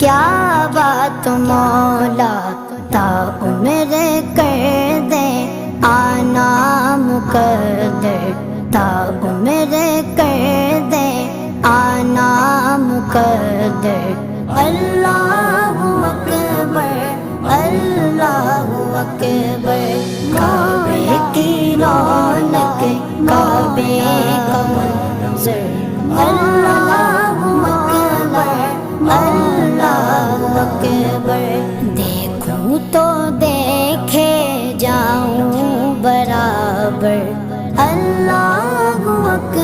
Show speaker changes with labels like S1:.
S1: क्या बात मौला ता उम्र कर दे, आना मुकद्दर ता उम्र कर दे, आना मुकद्दर। अल्लाहु अकबर, अल्लाहु अकबर। काबे की रौनक, काबे का मंज़र। अल्लाहु अकबर, अल्लाहु अकबर। देखूं तो देखे जाऊं बराबर। अल्लाहु अकबर।